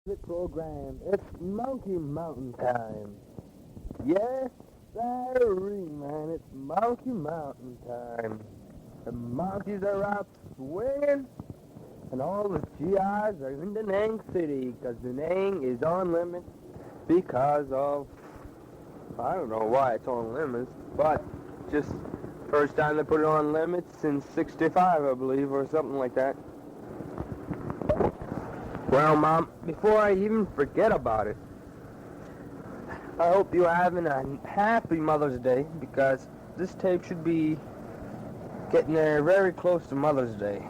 music program. It's Monkey Mountain time. Yes, sorry, man. It's Monkey Mountain time. The monkeys are out swinging, and all the GIs are in Da Nang City, because Da Nang is on limits because of, I don't know why it's on limits, but just first time they put it on limits since 65, I believe, or something like that. Well, Mom, before I even forget about it, I hope you're having a happy Mother's Day, because this tape should be getting there very close to Mother's Day.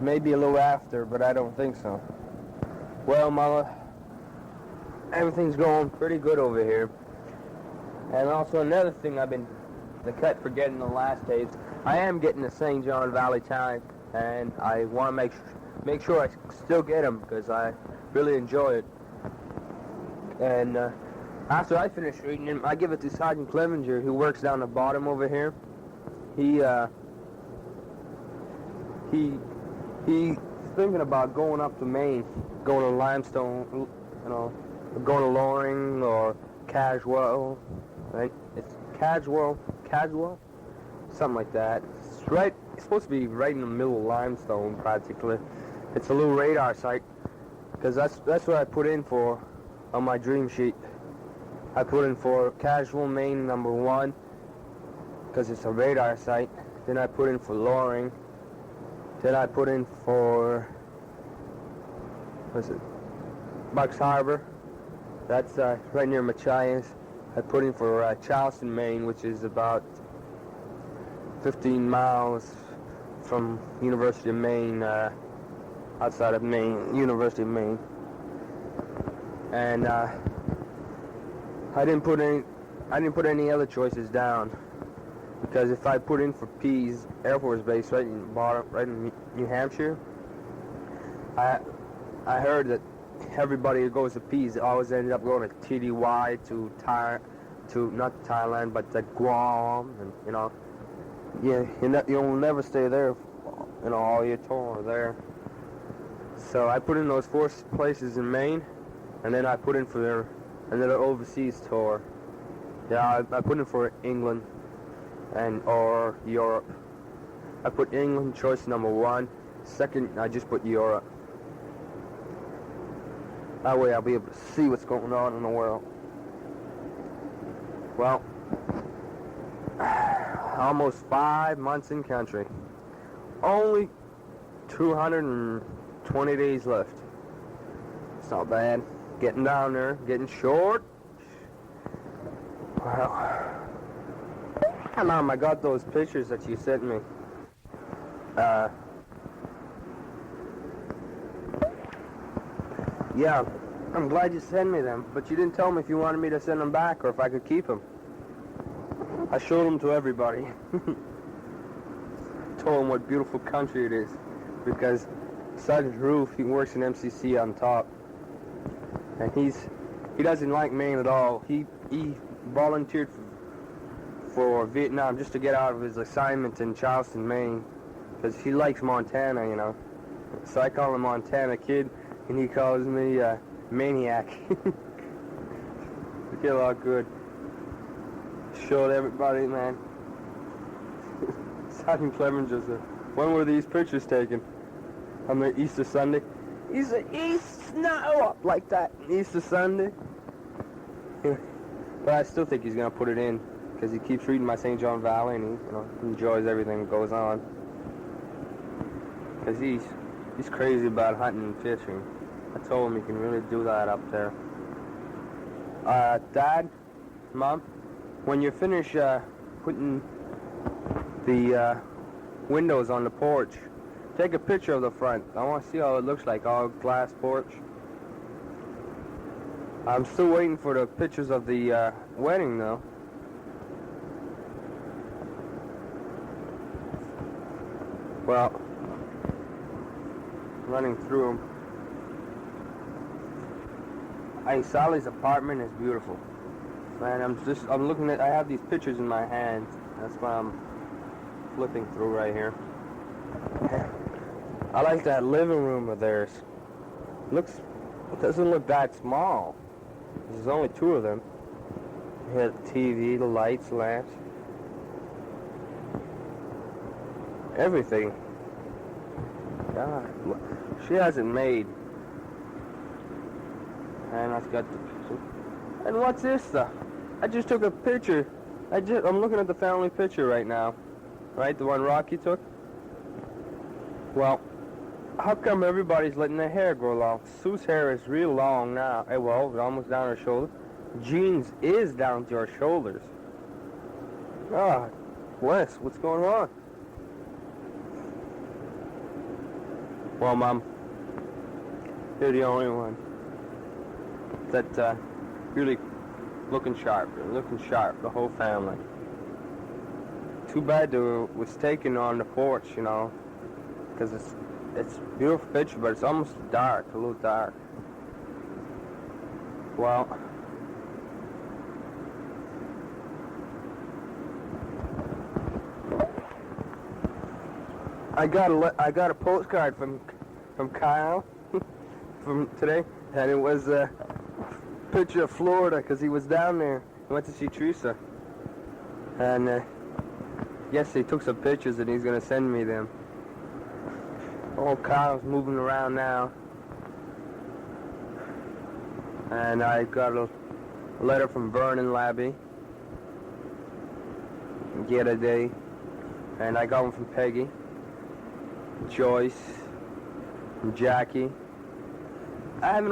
Maybe a little after, but I don't think so. Well, Mama, everything's going pretty good over here. And also another thing I kept forgetting the last tapes, I am getting the St. John Valley Times, and I want to make sure I still get them, because I really enjoy it. And after I finish reading them, I give it to Sergeant Clevenger, who works down the bottom over here. He's thinking about going up to Maine, going to Limestone, going to Loring or Caswell, right? It's Caswell, something like that. It's supposed to be right in the middle of Limestone, practically. It's a little radar site, because that's what I put in for on my dream sheet. I put in for Caswell, Maine, #1, because it's a radar site. Then I put in for Loring. Then I put in for, Bucks Harbor. That's right near Machias. I put in for Charleston, Maine, which is about 15 miles from University of Maine, outside of Maine, University of Maine. And I didn't put any other choices down, because if I put in for Pease Air Force Base right in New Hampshire, I heard that everybody who goes to Pease always ended up going to TDY, to not Thailand, but to Guam, and you'll never stay there, all your tour there. So I put in those 4 places in Maine, and then I put in for another overseas tour. Yeah, I put in for England or Europe. I put England choice #1. Second, I just put Europe. That way I'll be able to see what's going on in the world. Well, almost 5 months in country. Only 220 days left. It's not bad. Getting down there, getting short. Well, Mom, I got those pictures that you sent me. Yeah, I'm glad you sent me them, but you didn't tell me if you wanted me to send them back or if I could keep them. I showed them to everybody. Told them what beautiful country it is, because Sergeant Roof, he works in MCC on top, and he doesn't like Maine at all. He volunteered for Vietnam just to get out of his assignment in Charleston, Maine, because he likes Montana, So I call him Montana Kid, and he calls me Maniac. We get all good. Showed everybody, man. Sergeant Clevenger said, when were these pictures taken? On the Easter Sunday? He said, no, like that, Easter Sunday. But I still think he's going to put it in, because he keeps reading my St. John Valley, and he enjoys everything that goes on. Because he's crazy about hunting and fishing. I told him he can really do that up there. Dad, Mom, when you finish putting the windows on the porch, take a picture of the front. I want to see how it looks like, all glass porch. I'm still waiting for the pictures of the wedding, though. Well, running through them. Sally's apartment is beautiful. Man, I'm looking at, I have these pictures in my hand. That's why I'm flipping through right here. I like that living room of theirs. Looks It doesn't look that small. There's only two of them. Here, the TV, the lights, lamps. Everything. God, she has it made. And I've got the... And what's this stuff? I just took a picture. I'm looking at the family picture right now. Right, the one Rocky took? Well, how come everybody's letting their hair grow long? Sue's hair is real long now. Well, it's almost down her shoulder. Jean's is down to her shoulders. Ah, Wes, what's going on? Well, Mom, you're the only one that really looking sharp, the whole family. Too bad they was taken on the porch, you know, because it's a beautiful picture, but it's almost dark, a little dark. Well, I got a postcard from Kyle from today, and it was a picture of Florida because he was down there. He went to see Teresa, and yes, he took some pictures and he's gonna send me them. Oh, Kyle's moving around now, and I got a letter from Vernon Labby the other day, and I got one from Peggy, Joyce, and Jackie. I don't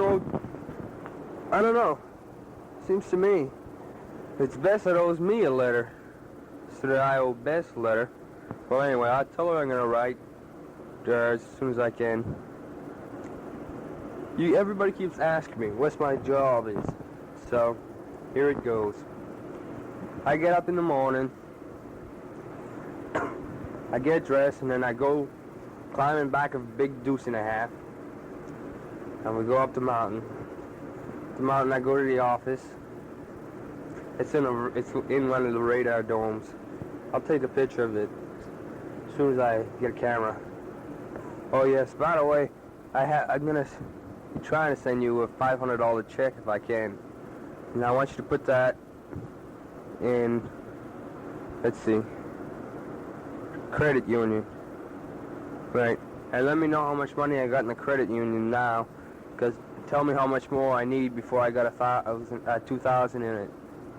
know. Seems to me it's Bess that owes me a letter, so that I owe Bess a letter. Well, anyway, I'll tell her I'm gonna write there as soon as I can. Everybody keeps asking me what's my job is, so here it goes. I get up in the morning, I get dressed, and then I go climbing back a big deuce and a half, and we go up the mountain. The mountain, I go to the office. It's in one of the radar domes. I'll take a picture of it as soon as I get a camera. Oh yes, by the way, I'm gonna be trying to send you a $500 check if I can. And I want you to put that in, let's see, credit union. Right. And let me know how much money I got in the credit union now, because tell me how much more I need before I got $2,000 in it.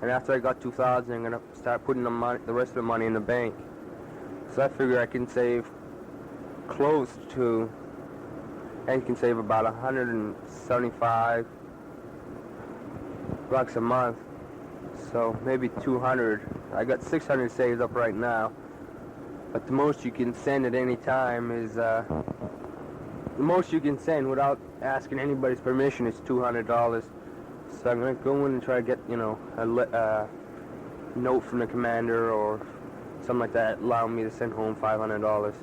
And after I got $2,000, I'm gonna start putting the rest of the money in the bank. So I figure I can save close to, and you can save about $175 a month. So maybe 200. I got 600 saved up right now. But the most you can send at any time is, the most you can send without asking anybody's permission is $200. So I'm going to go in and try to get, you know, a note from the commander or something like that allowing me to send home $500.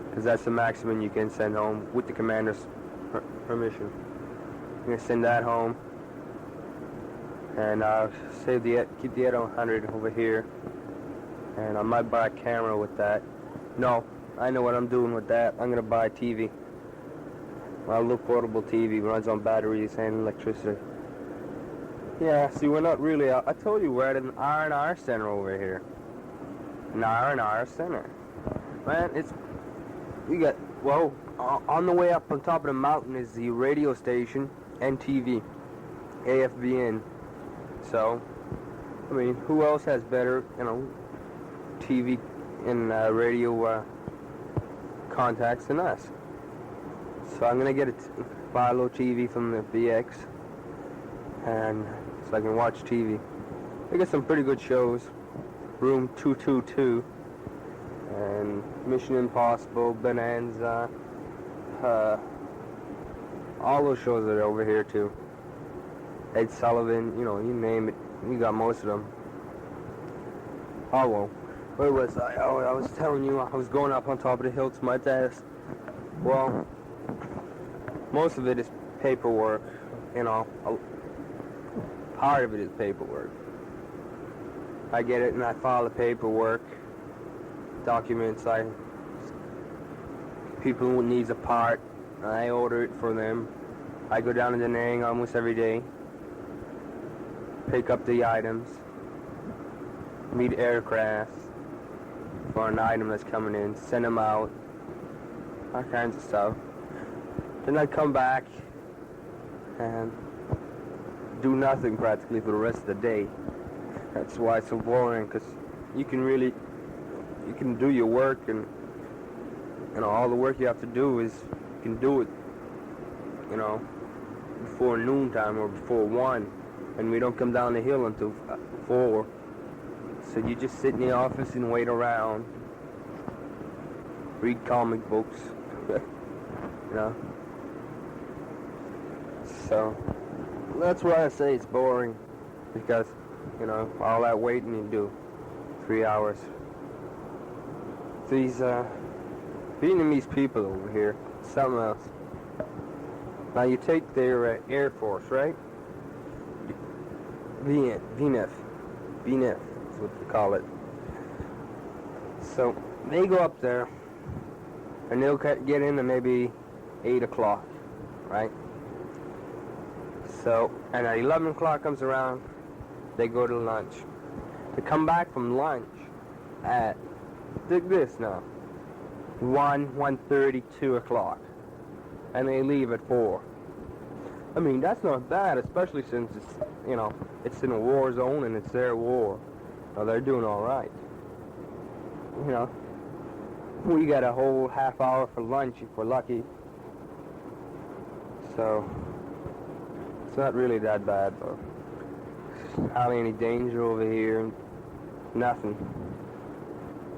Because that's the maximum you can send home with the commander's permission. I'm going to send that home. And I'll keep the other 100 over here. And I might buy a camera with that. No, I know what I'm doing with that. I'm going to buy a TV. A little portable TV, runs on batteries and electricity. Yeah, see, we're not really, I told you we're at an R&R center over here. An R&R center. Man, on the way up on top of the mountain is the radio station and TV, AFBN. So, I mean, who else has better, you know, TV and radio contacts than us? So I'm gonna buy a little TV from the BX, and so I can watch TV. They got some pretty good shows. Room 222, and Mission Impossible, Bonanza, all those shows are over here too. Ed Sullivan, you know, you name it, we got most of them. Oh well, where was I? Oh, I was telling you I was going up on top of the hill to my desk. Well, most of it is paperwork, you know. Part of it is paperwork. I get it and I file the paperwork, documents. People who needs a part, I order it for them. I go down to Da Nang almost every day, pick up the items, meet aircraft for an item that's coming in, send them out, all kinds of stuff. Then I come back and do nothing practically for the rest of the day. That's why it's so boring, because you can do your work, and all the work you have to do is you can do it before noontime or before 1, and we don't come down the hill until 4. So you just sit in the office and wait around, read comic books, So that's why I say it's boring, because all that waiting you do, 3 hours. These Vietnamese people over here, something else. Now you take their Air Force, right? VNF is what they call it. So they go up there, and they'll get in at maybe 8 o'clock, right? So, and at 11 o'clock comes around, they go to lunch. They come back from lunch at, dig this now, 1:30, 2 o'clock. And they leave at 4. I mean, that's not bad, especially since it's, it's in a war zone and it's their war. So they're doing all right. We got a whole half hour for lunch if we're lucky. So it's not really that bad, though. Hardly any danger over here. Nothing.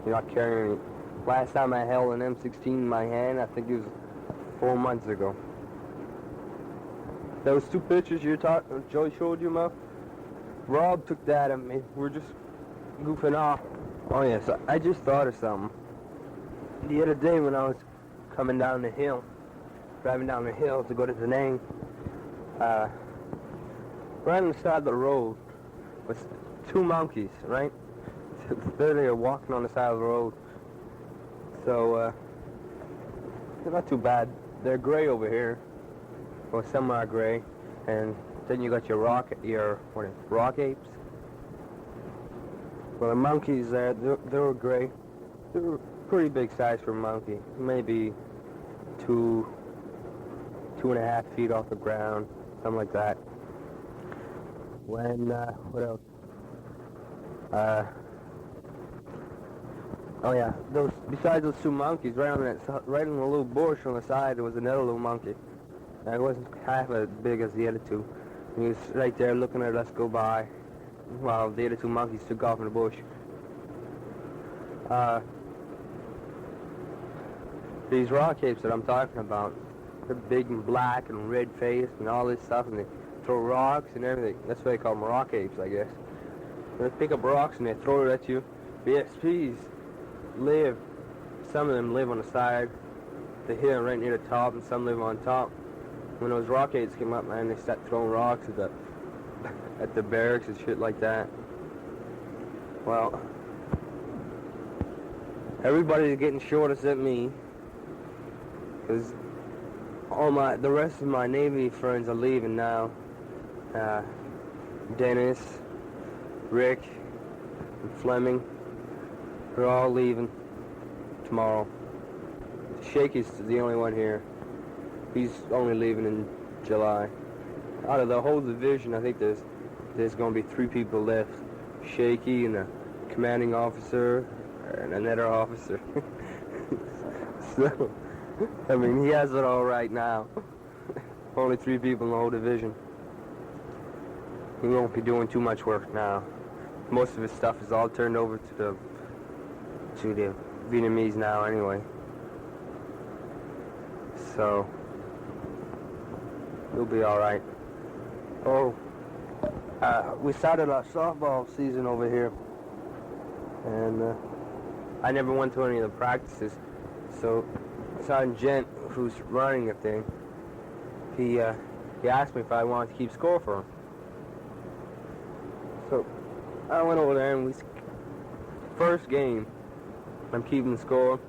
You're not carrying any. Last time I held an M16 in my hand, I think it was 4 months ago. Those 2 pictures Joey showed you, Mo? Rob took that of me. We're just goofing off. Oh yes, I just thought of something. The other day when I was coming down the hill, driving down the hill to go to Da Nang, right on the side of the road was 2 monkeys, right? There they are walking on the side of the road. So, they're not too bad. They're gray over here, or semi-gray, and then you got your rock apes. Well, the monkeys there, they were gray. They were pretty big size for a monkey, maybe 2.5 feet off the ground, something like that. When what else? Oh yeah, besides those 2 monkeys, right on the little bush on the side, there was another little monkey. It wasn't half as big as the other 2. He was right there looking at us go by, while the other 2 monkeys took off in the bush. These rock apes that I'm talking about, they're big and black and red faced and all this stuff, and they throw rocks and everything. That's why they call them rock apes, I guess. They pick up rocks and they throw it at you. VSPs some of them live on the side, the hill right near the top, and some live on top. When those rock apes came up, man, they started throwing rocks at the barracks and shit like that. Well, everybody's getting short except me, because the rest of my Navy friends are leaving now. Dennis, Rick, and Fleming, they're all leaving tomorrow. Shaky's the only one here. He's only leaving in July. Out of the whole division, I think there's going to be 3 people left. Shaky and a commanding officer and another officer. So, I mean, he has it all right now. Only 3 people in the whole division. He won't be doing too much work now. Most of his stuff is all turned over to the Vietnamese now anyway. So he'll be all right. Oh, we started our softball season over here, and I never went to any of the practices. So Sergeant Gent, who's running the thing, he asked me if I wanted to keep score for him. So I went over there, and first game, I'm keeping score.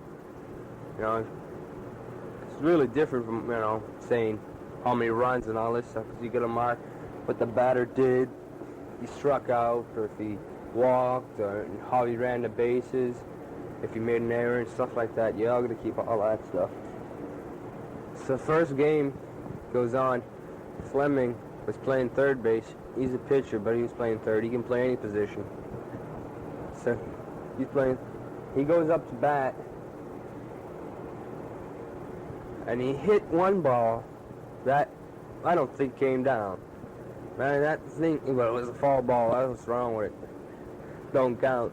It's really different from saying, how many runs and all this stuff, because you got to mark what the batter did, he struck out, or if he walked, or how he ran the bases, if he made an error and stuff like that. You all got to keep all that stuff. So first game goes on. Fleming was playing third base. He's a pitcher, but he was playing third. He can play any position. So he's playing. He goes up to bat, and he hit one ball that I don't think came down. Man, that thing, well, it was a foul ball. That's what's wrong with it. Don't count.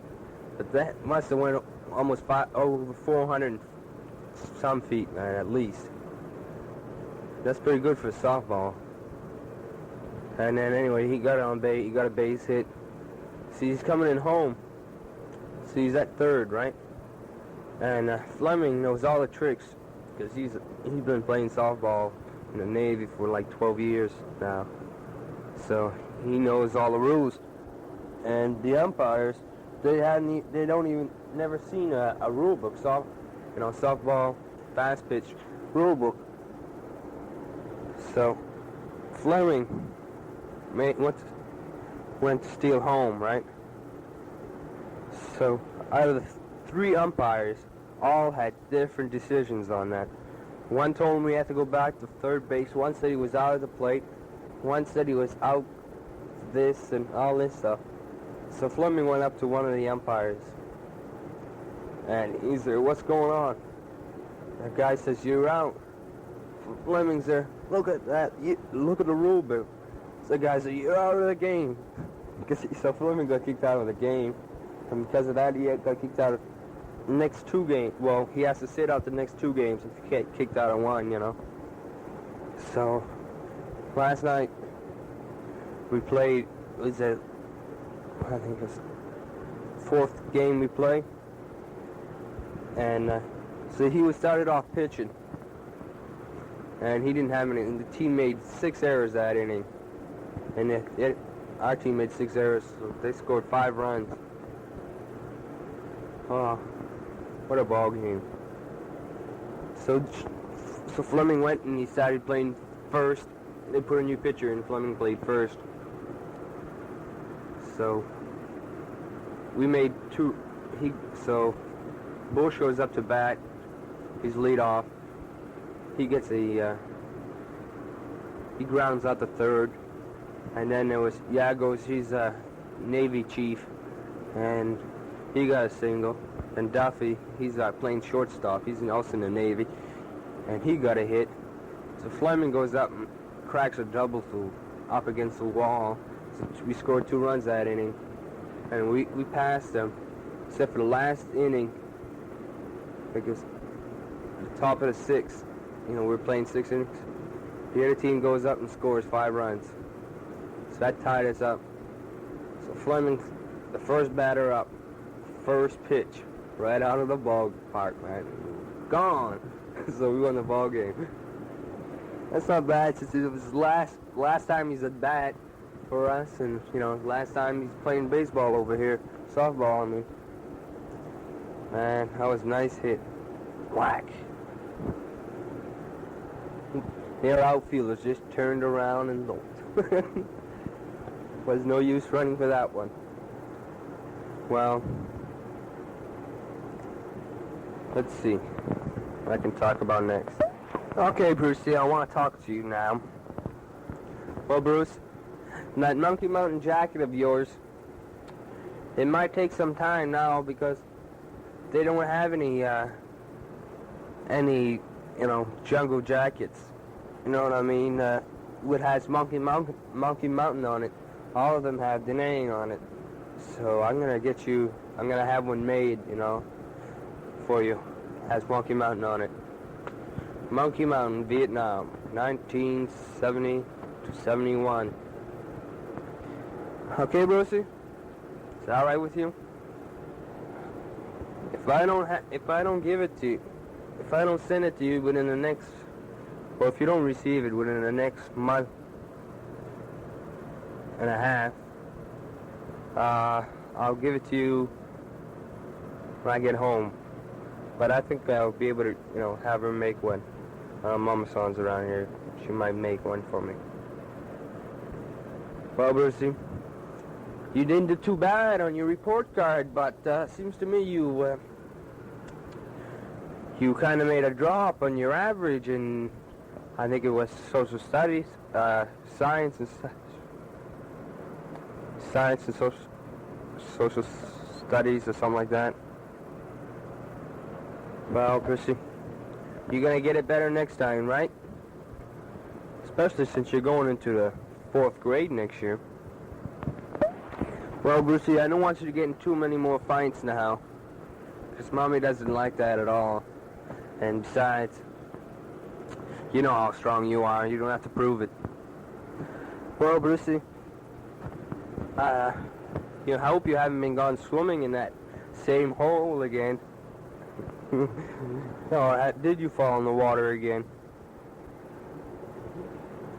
But that must have went almost over 400 some feet, man, at least. That's pretty good for a softball. And then anyway, he got on base. He got a base hit. See, he's coming in home. See, he's at third, right? And Fleming knows all the tricks because he's been playing softball in the Navy for like 12 years now. So he knows all the rules. And the umpires, they don't even never seen a rule book, softball, fast pitch rule book. So Fleming went to steal home, right? So out of the three umpires, all had different decisions on that. One told him we had to go back to third base. One said he was out of the plate. One said he was out this and all this stuff. So Fleming went up to one of the umpires. And he's there, what's going on? That guy says, you're out. Fleming's there, look at that, look at the rule book. So the guy said, you're out of the game. So Fleming got kicked out of the game. And because of that, he got kicked out of the next two games. Well, he has to sit out the next two games if he get kicked out of one, you know. So last night we played, I think it was fourth game we played. And so he was started off pitching. And he didn't have any, and the team made 6 errors that inning. And our team made 6 errors, so they scored 5 runs. Oh, what a ball game. So Fleming went and he started playing first. They put a new pitcher in, Fleming played first. So we made 2, so Bush goes up to bat. He's lead off. He gets he grounds out the third. And then there was Yagos, he's a Navy chief, and he got a single. And Duffy, he's playing shortstop. He's also in the Navy, and he got a hit. So Fleming goes up and cracks a double up against the wall. So we scored 2 runs that inning, and we passed them, except for the last inning, because the top of the 6th, you know, we're playing 6 innings. The other team goes up and scores 5 runs. So that tied us up. So Fleming, the first batter up, first pitch, right out of the ballpark, man. Gone. So we won the ball game. That's not bad since it was last time he's at bat for us, and you know, last time he's playing baseball over here, softball. I mean, man, that was a nice hit. Whack. Their outfielders just turned around and looked. Was no use running for that one. Well, let's see what I can talk about next. Okay, Brucey, I want to talk to you now. Well, Bruce, that Monkey Mountain jacket of yours, it might take some time now because they don't have any, you know, jungle jackets. You know what I mean? It has Monkey Mountain on it. All of them have Da Nang on it. So I'm gonna have one made, you know, for you. Has Monkey Mountain on it. Monkey Mountain, Vietnam, 1970 to 71. Okay, Brucey? Is that all right with you? If I don't give it to you, if I don't send it to you within the next, or if you don't receive it within the next month and a half, I'll give it to you when I get home. But I think I'll be able to, you know, have her make one. Mama Son's around here. She might make one for me. Well, Brucey, you didn't do too bad on your report card, but seems to me you kind of made a drop on your average in, I think it was social studies, science and social studies or something like that. Well, Brucey, you're gonna get it better next time, right? Especially since you're going into the 4th grade next year. Well, Brucey, I don't want you to get in too many more fights now, because Mommy doesn't like that at all. And besides, you know how strong you are. You don't have to prove it. Well, Brucey, I hope you haven't been gone swimming in that same hole again. Or did you fall in the water again?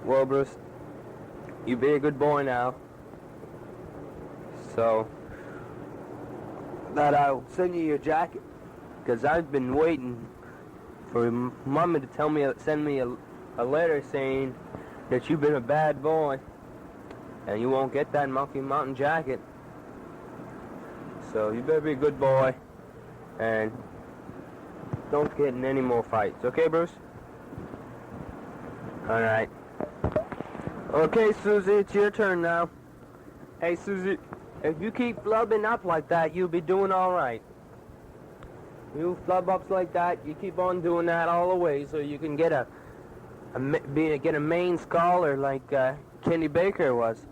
Well, Bruce, you be a good boy now. So that I'll send you your jacket, because I've been waiting for Mama to send me a letter saying that you've been a bad boy and you won't get that Monkey Mountain jacket. So you better be a good boy and don't get in any more fights. Okay, Bruce? Alright. Okay, Susie, it's your turn now. Hey, Susie, if you keep flubbing up like that, you'll be doing alright. You flub ups like that, you keep on doing that all the way so you can get a main scholar like Kenny Baker was.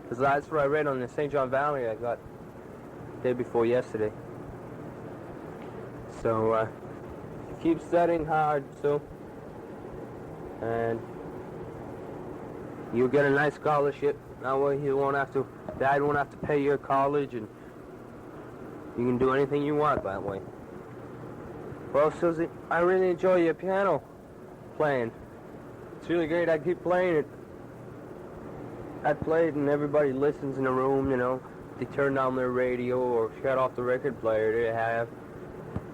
Because that's what I read on the St. John Valley I got the day before yesterday. So, keep studying hard, Sue. And you'll get a nice scholarship. That way Dad won't have to pay your college, and you can do anything you want that way. Well, Susie, I really enjoy your piano playing. It's really great. I keep playing it. I play it and everybody listens in the room, you know. They turn down their radio or shut off the record player they have.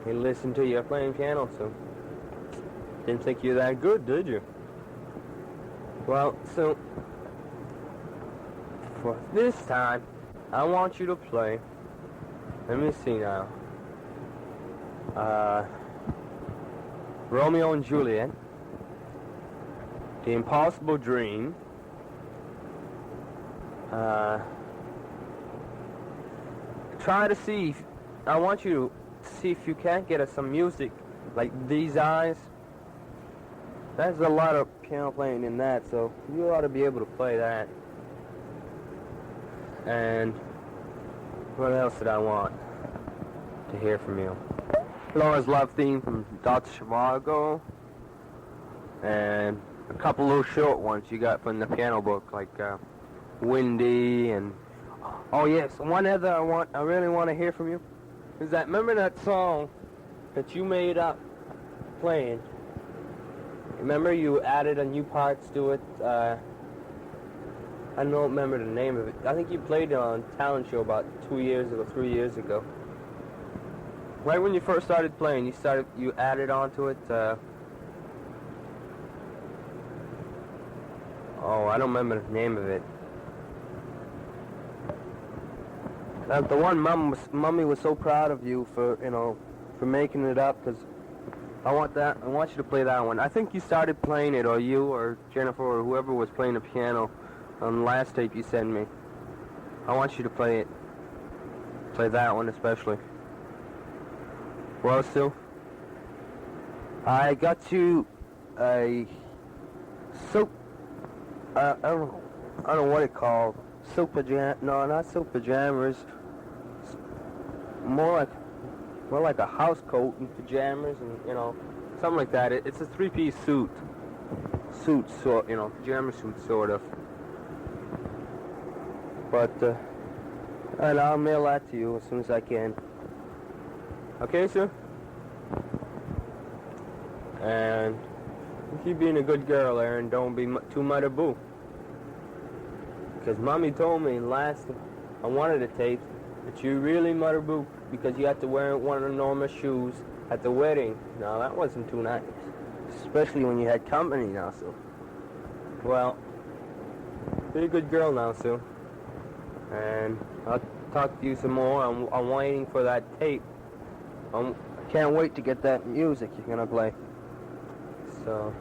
They listen to you playing piano, so didn't think you're that good, did you? Well, so for this time, I want you to play. Let me see now. Romeo and Juliet, The Impossible Dream, try to see, I want you to see if you can't get us some music like These Eyes. There's a lot of piano playing in that, so you ought to be able to play that. And what else did I want to hear from you? Laura's Love Theme from Dr. Zhivago, and a couple little short ones you got from the piano book, like Windy, and oh yes, one other I really want to hear from you is that, remember that song that you made up playing? Remember you added a new parts to it? I don't remember the name of it. I think you played it on talent show about 2 years ago, 3 years ago. Right when you first started playing, you added onto it. Oh, I don't remember the name of it. The one Mommy was so proud of you for, for making it up, because I want you to play that one. I think you started playing it, or you or Jennifer or whoever was playing the piano on the last tape you sent me. I want you to play it. Play that one especially. Well, Sue, I got you a soap, I don't know what it's called. Soap pajamas. No, not soap pajamas. More like a house coat and pajamas, and something like that. It's a three-piece suit, sort, pajama suit sort of. But and I'll mail that to you as soon as I can. Okay, sir? And keep being a good girl there, and don't be too mother boo. Because Mommy told me last I wanted a tape that you really mother boo because you had to wear one of Norma's shoes at the wedding. Now that wasn't too nice. especially when you had company now, Sue. Well, be a good girl now, Sue. And I'll talk to you some more. I'm waiting for that tape. I can't wait to get that music you're gonna play. So,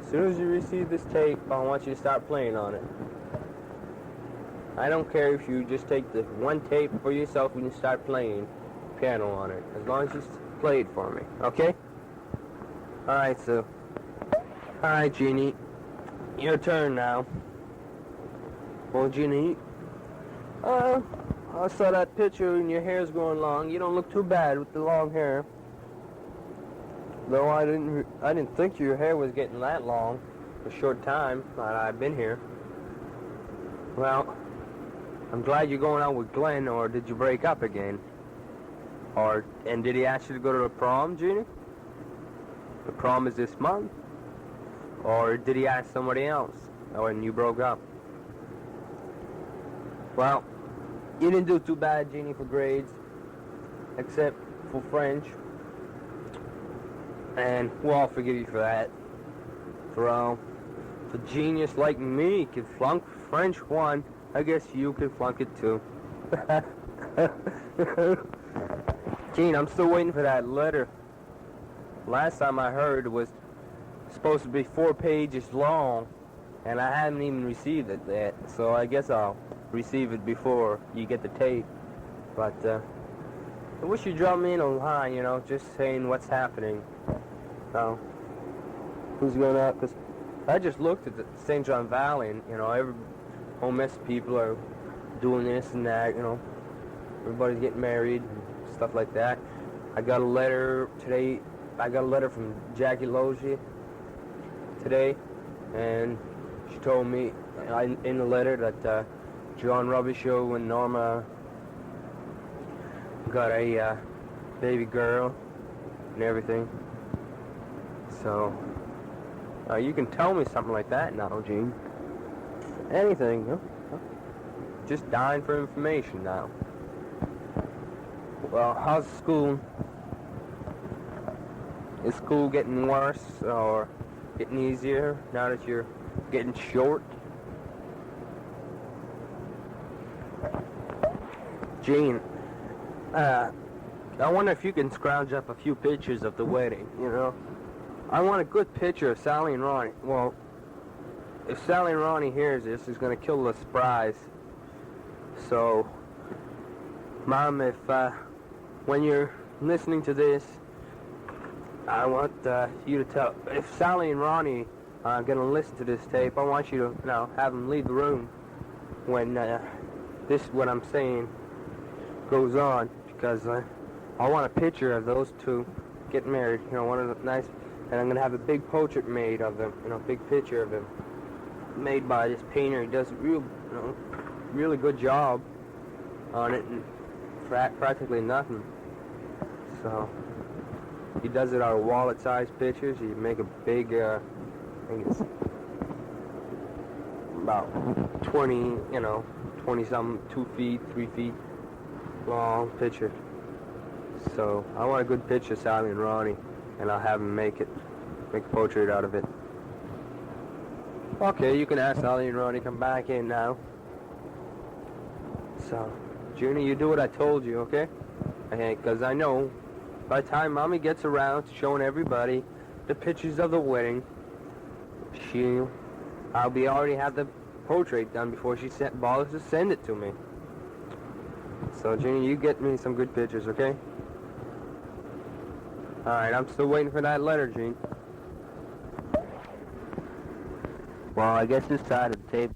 as soon as you receive this tape, I want you to start playing on it. I don't care if you just take the one tape for yourself and you start playing piano on it, as long as you play it for me, okay? Alright, Sue. Alright, Jeannie. Your turn now. Well, Jeannie, I saw that picture and your hair's growing long. You don't look too bad with the long hair. Though I didn't think your hair was getting that long for a short time that I've been here. Well, I'm glad you're going out with Glenn, or did you break up again? And did he ask you to go to the prom, Jeannie? The prom is this month? Or did he ask somebody else? And you broke up? Well, you didn't do too bad, Jeannie, for grades, except for French. And we'll all forgive you for that. For a genius like me can flunk French 1, I guess you can flunk it too. Gene, I'm still waiting for that letter. Last time I heard it was supposed to be 4 pages long, and I haven't even received it yet. So I guess I'll receive it before you get the tape. But I wish you'd drop me in a line, you know, just saying what's happening. Now, who's going out? Because I just looked at the St. John Valley, and, you know, every whole mess of people are doing this and that, you know. Everybody's getting married and stuff like that. I got a letter today. I got a letter from Jackie Logie today, and she told me in the letter that John Robichaud and Norma got a baby girl and everything. So, you can tell me something like that now, Gene. Anything, huh? Just dying for information now. Well, how's school? Is school getting worse or getting easier now that you're getting short? Gene, I wonder if you can scrounge up a few pictures of the wedding, you know? I want a good picture of Sally and Ronnie. Well, if Sally and Ronnie hears this, it's going to kill the surprise. So, Mom, if when you're listening to this, I want you to tell, if Sally and Ronnie are going to listen to this tape, I want you to, you know, have them leave the room when this, what I'm saying, goes on, because I want a picture of those two getting married, you know, one of the nice, and I'm going to have a big portrait made of them, you know, big picture of them, made by this painter. He does a real, you know, really good job on it, and practically nothing. So, he does it out of wallet-sized pictures. You make a big, I think it's about 20, you know, 20-something, 2 feet, 3 feet long picture. So, I want a good picture of Sally and Ronnie, and I'll have them make a portrait out of it. Okay, you can ask Sally and Ronnie come back in now. So, Junie, you do what I told you, okay? Because I know by the time Mommy gets around to showing everybody the pictures of the wedding, I'll be already have the portrait done before she bothers to send it to me. So, Junie, you get me some good pictures, okay? Alright, I'm still waiting for that letter, Gene. Well, I guess this side of the tape